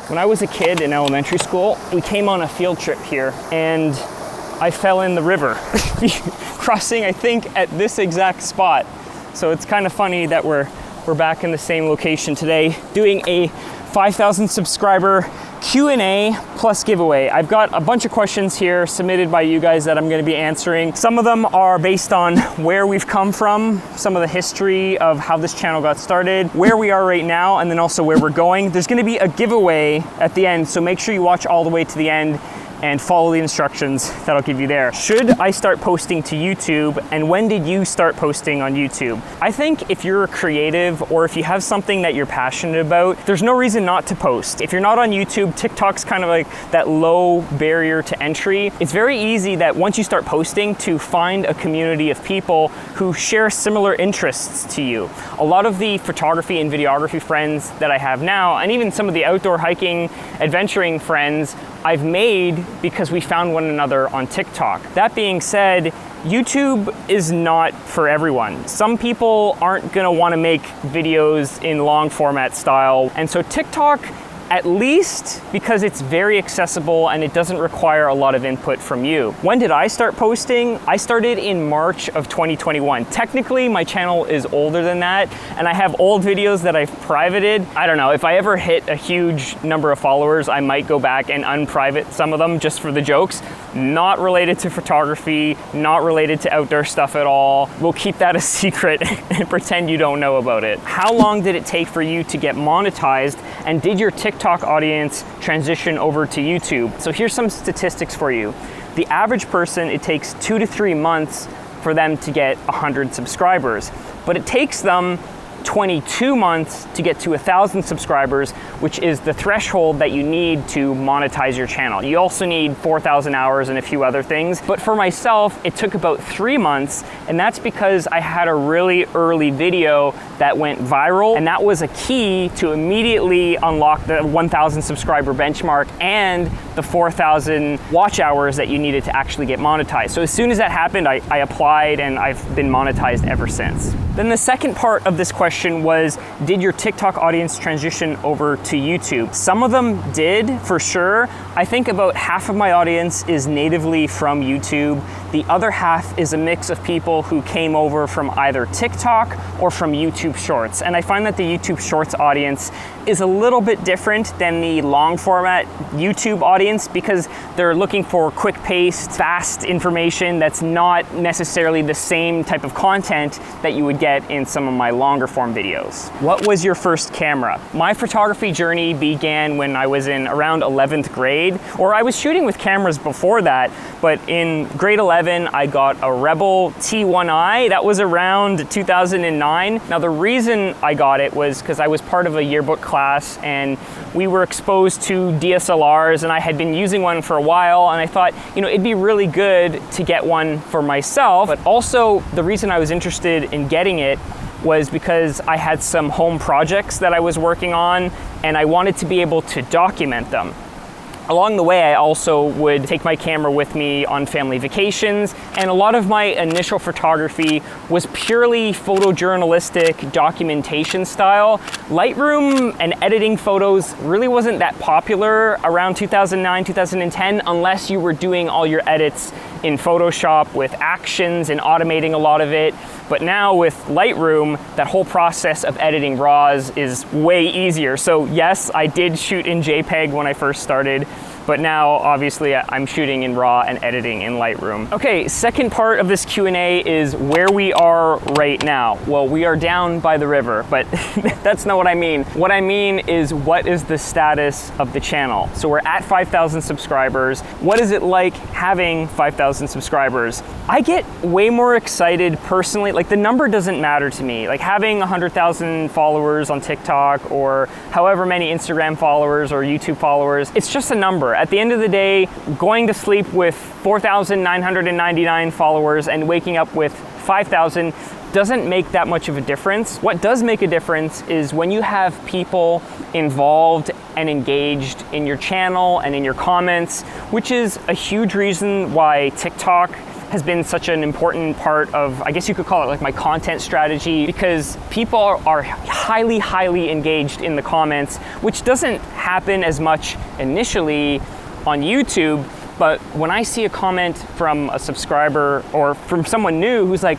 When I was a kid in elementary school, we came on a field trip here and I fell in the river, crossing, I think, at this exact spot. So it's kind of funny that we're back in the same location today doing a 5,000 subscriber Q&A plus giveaway. I've got a bunch of questions here submitted by you guys that I'm going to be answering. Some of them are based on where we've come from, some of the history of how this channel got started, where we are right now, and then also where we're going. There's going to be a giveaway at the end, so make sure you watch all the way to the end and follow the instructions that I'll give you there. Should I start posting to YouTube, and when did you start posting on YouTube? I think if you're a creative or if you have something that you're passionate about, there's no reason not to post. If you're not on YouTube, TikTok's kind of like that low barrier to entry. It's very easy that once you start posting to find a community of people who share similar interests to you. A lot of the photography and videography friends that I have now, and even some of the outdoor hiking, adventuring friends, I've made because we found one another on TikTok. That being said, YouTube is not for everyone. Some people aren't gonna wanna make videos in long format style, and so TikTok, at least because it's very accessible and it doesn't require a lot of input from you. When did I start posting? I started in March of 2021. Technically, my channel is older than that, and I have old videos that I've privated. I don't know, if I ever hit a huge number of followers, I might go back and unprivate some of them just for the jokes. Not related to photography, not related to outdoor stuff at all. We'll keep that a secret and pretend you don't know about it. How long did it take for you to get monetized, and did your TikTok audience transition over to YouTube? So here's some statistics for you. The average person, it takes 2 to 3 months for them to get 100 subscribers, but it takes them 22 months to get to 1,000 subscribers, which is the threshold that you need to monetize your channel. You also need 4,000 hours and a few other things. But for myself, it took about 3 months, and that's because I had a really early video that went viral, and that was a key to immediately unlock the 1,000 subscriber benchmark and the 4,000 watch hours that you needed to actually get monetized. So as soon as that happened, I applied, and I've been monetized ever since. Then the second part of this question was, did your TikTok audience transition over to YouTube? Some of them did, for sure. I think about half of my audience is natively from YouTube. The other half is a mix of people who came over from either TikTok or from YouTube Shorts. And I find that the YouTube Shorts audience is a little bit different than the long format YouTube audience because they're looking for quick paced, fast information that's not necessarily the same type of content that you would get in some of my longer form videos. What was your first camera? My photography journey began when I was in around 11th grade, or I was shooting with cameras before that, but in grade 11, I got a Rebel T1i. That was around 2009. Now the reason I got it was because I was part of a yearbook class and we were exposed to DSLRs, and I had been using one for a while, and I thought, you know, it'd be really good to get one for myself. But also the reason I was interested in getting it was because I had some home projects that I was working on and I wanted to be able to document them. Along the way, I also would take my camera with me on family vacations, and a lot of my initial photography was purely photojournalistic documentation style. Lightroom and editing photos really wasn't that popular around 2009, 2010, unless you were doing all your edits in Photoshop with actions and automating a lot of it. But now with Lightroom, that whole process of editing RAWs is way easier. So yes, I did shoot in JPEG when I first started, but now obviously I'm shooting in RAW and editing in Lightroom. Okay, second part of this Q&A is where we are right now. Well, we are down by the river, but that's not what I mean. What I mean is, what is the status of the channel? So we're at 5,000 subscribers. What is it like having 5,000 subscribers? I get way more excited personally. Like, the number doesn't matter to me. Like, having 100,000 followers on TikTok or however many Instagram followers or YouTube followers, it's just a number. At the end of the day, going to sleep with 4,999 followers and waking up with 5,000 doesn't make that much of a difference. What does make a difference is when you have people involved and engaged in your channel and in your comments, which is a huge reason why TikTok has been such an important part of, I guess you could call it like my content strategy, because people are highly, highly engaged in the comments, which doesn't happen as much initially on YouTube. But when I see a comment from a subscriber or from someone new who's like,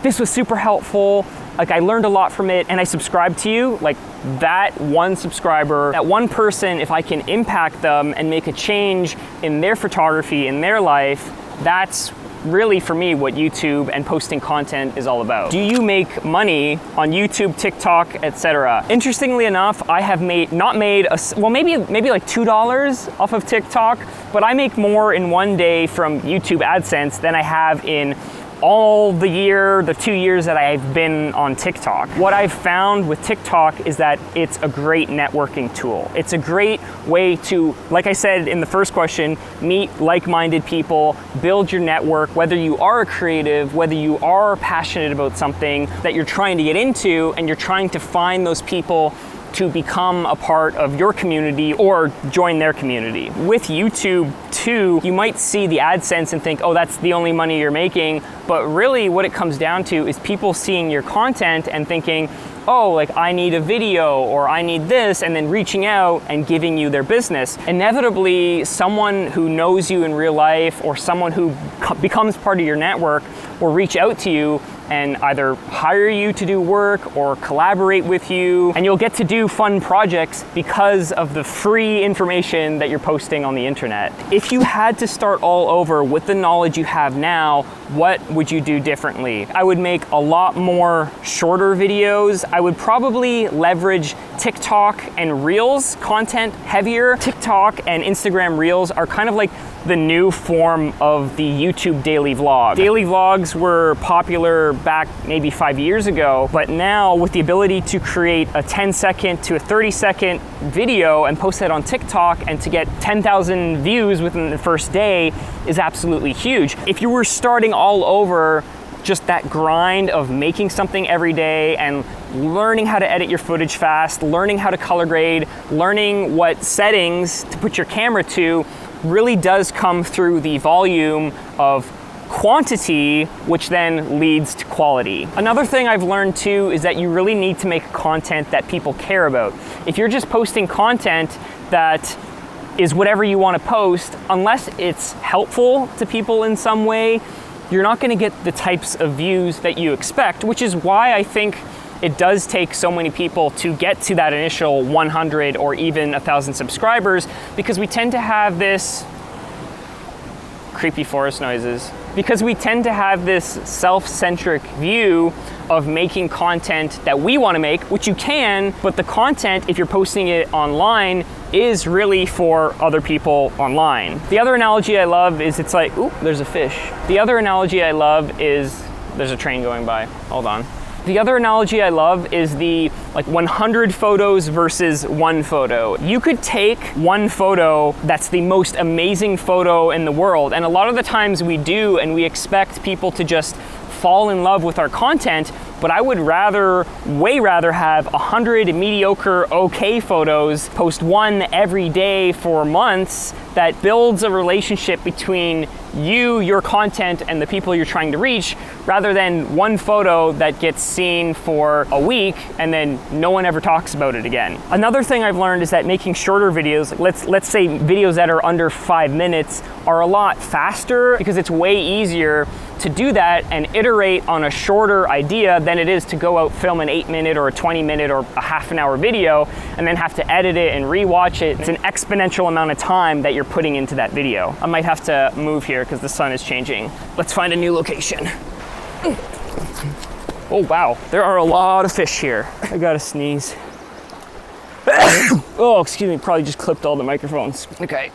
this was super helpful, like I learned a lot from it and I subscribe to you, like that one subscriber, that one person, if I can impact them and make a change in their photography, in their life, that's really for me what YouTube and posting content is all about. Do you make money on YouTube, TikTok, etc.? Interestingly enough, I have maybe like $2 off of TikTok, but I make more in one day from YouTube AdSense than I have in all the 2 years that I've been on TikTok. What I've found with TikTok is that it's a great networking tool. It's a great way to, like I said in the first question, meet like-minded people, build your network, whether you are a creative, whether you are passionate about something that you're trying to get into and you're trying to find those people to become a part of your community or join their community. With YouTube too, you might see the AdSense and think, oh, that's the only money you're making, but really what it comes down to is people seeing your content and thinking, oh, like I need a video or I need this, and then reaching out and giving you their business. Inevitably, someone who knows you in real life or someone who becomes part of your network will reach out to you and either hire you to do work or collaborate with you, and you'll get to do fun projects because of the free information that you're posting on the internet. If you had to start all over with the knowledge you have now, what would you do differently? I would make a lot more shorter videos. I would probably leverage TikTok and Reels content heavier. TikTok and Instagram Reels are kind of like the new form of the YouTube daily vlog. Daily vlogs were popular back maybe 5 years ago, but now with the ability to create a 10-second to a 30-second video and post that on TikTok and to get 10,000 views within the first day is absolutely huge. If you were starting all over, just that grind of making something every day and learning how to edit your footage fast, learning how to color grade, learning what settings to put your camera to, really does come through the volume of quantity, which then leads to quality. Another thing I've learned too is that you really need to make content that people care about. If you're just posting content that is whatever you want to post, unless it's helpful to people in some way, you're not going to get the types of views that you expect, which is why I think it does take so many people to get to that initial 100 or even 1,000 subscribers, because we tend to have this creepy forest noises. Because we tend to have this self-centric view of making content that we want to make, which you can, but the content, if you're posting it online, is really for other people online. The other analogy I love is it's like, ooh, there's a fish. The other analogy I love is, there's a train going by, hold on. The other analogy I love is the 100 photos versus one photo. You could take one photo that's the most amazing photo in the world, and a lot of the times we do, and we expect people to just fall in love with our content, but I would way rather have 100 mediocre, okay photos, post one every day for months that builds a relationship between you, your content, and the people you're trying to reach, rather than one photo that gets seen for a week and then no one ever talks about it again. Another thing I've learned is that making shorter videos, let's say videos that are under 5 minutes, are a lot faster because it's way easier to do that and iterate on a shorter idea than it is to go out, film an 8-minute or a 20-minute or a half-an-hour video and then have to edit it and rewatch it. It's an exponential amount of time that you're putting into that video. I might have to move here because the sun is changing. Let's find a new location. Oh wow, there are a lot of fish here. I gotta sneeze. Oh, excuse me, probably just clipped all the microphones. Okay.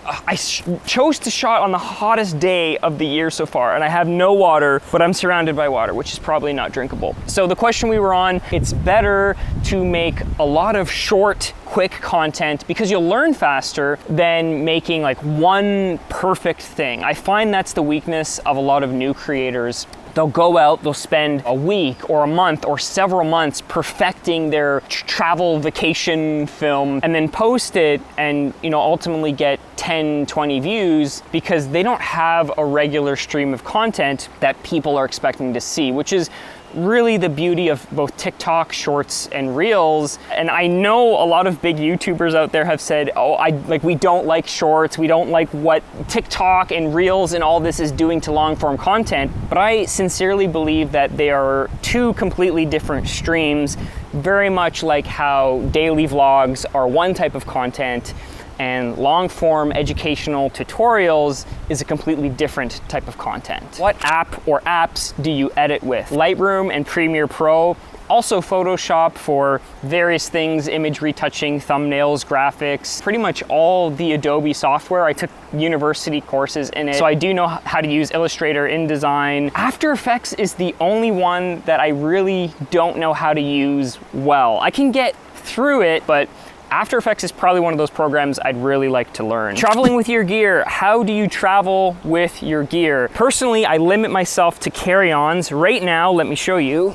I chose to shot on the hottest day of the year so far, and I have no water, but I'm surrounded by water, which is probably not drinkable. So the question we were on, it's better to make a lot of short, quick content because you'll learn faster than making like one perfect thing. I find that's the weakness of a lot of new creators. they'll go out, they'll spend a week or a month or several months perfecting their travel vacation film and then post it and, you know, ultimately get 10, 20 views because they don't have a regular stream of content that people are expecting to see, which is really the beauty of both TikTok, Shorts, and Reels. And I know a lot of big YouTubers out there have said, oh, we don't like Shorts, we don't like what TikTok and Reels and all this is doing to long form content. But I sincerely believe that they are two completely different streams, very much like how daily vlogs are one type of content and long-form educational tutorials is a completely different type of content. What app or apps do you edit with? Lightroom and Premiere Pro, also Photoshop for various things, image retouching, thumbnails, graphics, pretty much all the Adobe software. I took university courses in it, so I do know how to use Illustrator, InDesign. After Effects is the only one that I really don't know how to use well. I can get through it, but After Effects is probably one of those programs I'd really like to learn. Traveling with your gear. How do you travel with your gear? Personally, I limit myself to carry-ons. Right now, let me show you.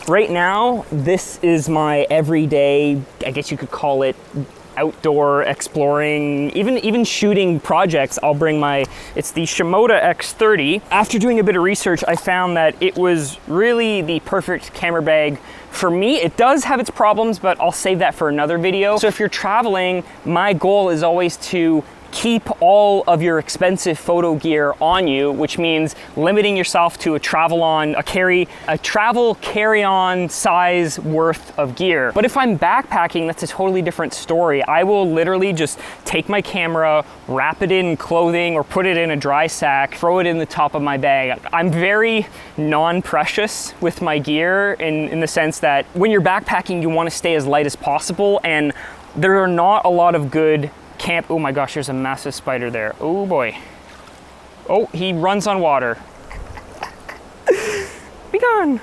Right now, this is my everyday, I guess you could call it outdoor exploring, even shooting projects. I'll bring it's the Shimoda X30. After doing a bit of research, I found that it was really the perfect camera bag for me. It does have its problems, but I'll save that for another video. So if you're traveling, my goal is always to keep all of your expensive photo gear on you, which means limiting yourself to a travel carry-on size worth of gear. But if I'm backpacking, that's a totally different story. I will literally just take my camera, wrap it in clothing or put it in a dry sack, throw it in the top of my bag. I'm very non-precious with my gear in the sense that when you're backpacking, you want to stay as light as possible, and there are not a lot of good camp. Oh my gosh, there's a massive spider there. Oh boy. Oh, he runs on water. Be gone.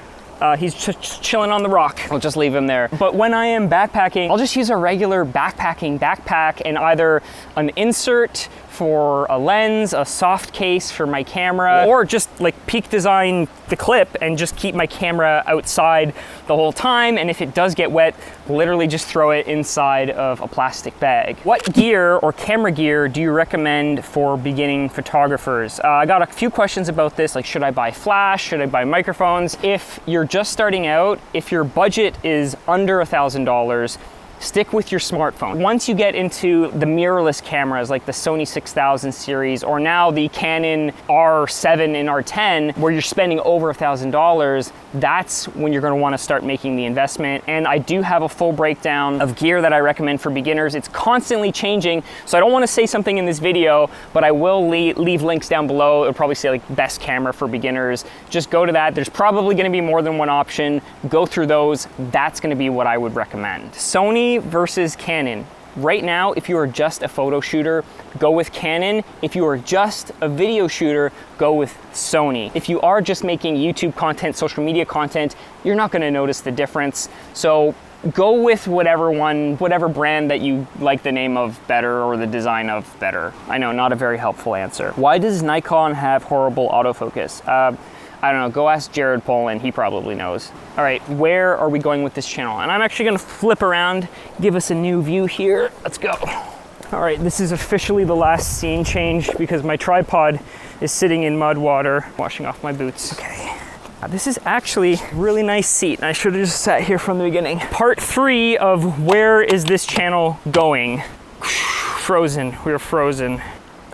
He's chilling on the rock. I'll just leave him there. But when I am backpacking, I'll just use a regular backpacking backpack and either an insert for a lens, a soft case for my camera, or just like peak design the clip and just keep my camera outside the whole time. And if it does get wet, literally just throw it inside of a plastic bag. What gear or camera gear do you recommend for beginning photographers? I got a few questions about this, like should I buy flash, should I buy microphones? If you're just starting out, if your budget is under $1,000, stick with your smartphone. Once you get into the mirrorless cameras like the Sony 6000 series or now the Canon R7 and R10 where you're spending over $1,000, that's when you're going to want to start making the investment. And I do have a full breakdown of gear that I recommend for beginners. It's constantly changing, so I don't want to say something in this video, but I will leave links down below. It'll probably say like best camera for beginners. Just go to that. There's probably going to be more than one option. Go through those. That's going to be what I would recommend. Sony versus Canon. Right now, if you are just a photo shooter, go with Canon. If you are just a video shooter, go with Sony. If you are just making YouTube content, social media content, you're not going to notice the difference. So go with whatever brand that you like the name of better or the design of better. I know, not a very helpful answer. Why does Nikon have horrible autofocus? I don't know, go ask Jared Polin, he probably knows. All right, where are we going with this channel? And I'm actually gonna flip around, give us a new view here. Let's go. All right, this is officially the last scene change because my tripod is sitting in mud water, washing off my boots. Okay. This is actually a really nice seat, and I should have just sat here from the beginning. Part 3 of where is this channel going? Frozen, we're frozen.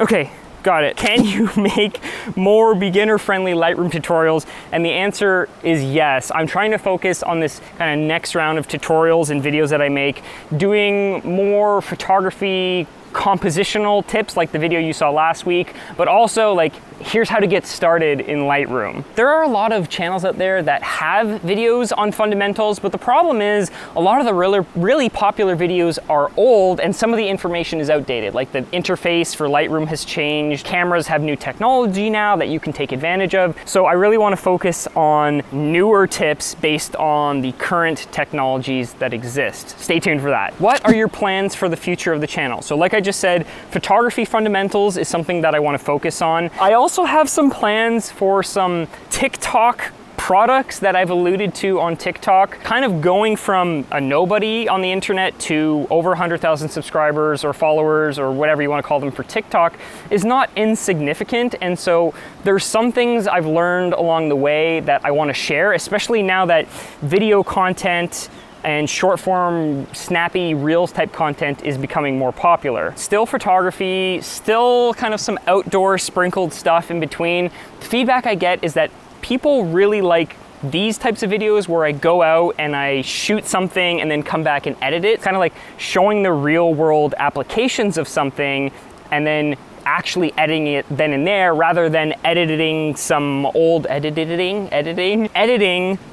Okay. Got it. Can you make more beginner-friendly Lightroom tutorials? And the answer is yes. I'm trying to focus on this kind of next round of tutorials and videos that I make, doing more photography compositional tips like the video you saw last week, but also like here's how to get started in Lightroom. There are a lot of channels out there that have videos on fundamentals, but the problem is a lot of the really popular videos are old and some of the information is outdated. Like the interface for Lightroom has changed. Cameras have new technology now that you can take advantage of. So I really want to focus on newer tips based on the current technologies that exist. Stay tuned for that. What are your plans for the future of the channel? So like I just said, photography fundamentals is something that I want to focus on. I also have some plans for some TikTok products that I've alluded to on TikTok, kind of going from a nobody on the internet to over 100,000 subscribers or followers or whatever you want to call them for TikTok is not insignificant. And so there's some things I've learned along the way that I want to share, especially now that video content and short form, snappy reels type content is becoming more popular. Still photography, still kind of some outdoor sprinkled stuff in between. The feedback I get is that people really like these types of videos where I go out and I shoot something and then come back and edit it. Kind of like showing the real world applications of something and then actually editing it then and there, rather than editing some old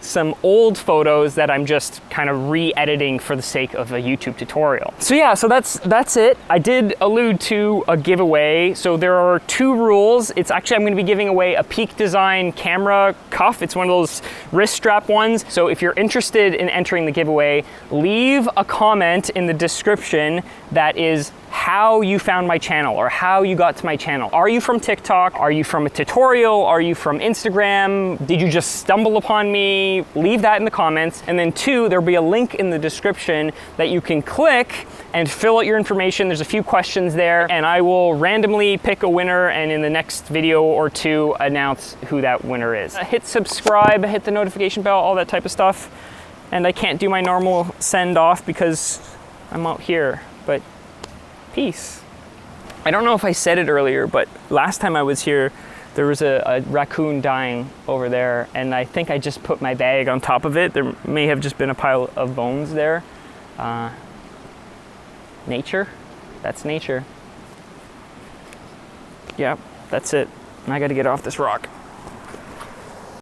some old photos that I'm just kind of re-editing for the sake of a YouTube tutorial. So yeah, so that's it. I did allude to a giveaway. So there are 2 rules. It's actually, I'm going to be giving away a Peak Design camera cuff. It's one of those wrist strap ones. So if you're interested in entering the giveaway, leave a comment in the description that is how you found my channel or how you got to my channel. Are you from TikTok? Are you from a tutorial? Are you from Instagram? Did you just stumble upon me? Leave that in the comments. And then 2, there'll be a link in the description that you can click and fill out your information. There's a few questions there, and I will randomly pick a winner and in the next video or 2 announce who that winner is. Hit subscribe, hit the notification bell, all that type of stuff. And I can't do my normal send off because I'm out here, but peace. I don't know if I said it earlier, but last time I was here, there was a raccoon dying over there, and I think I just put my bag on top of it. There may have just been a pile of bones there. Nature? That's nature. Yep, that's it. I gotta get off this rock.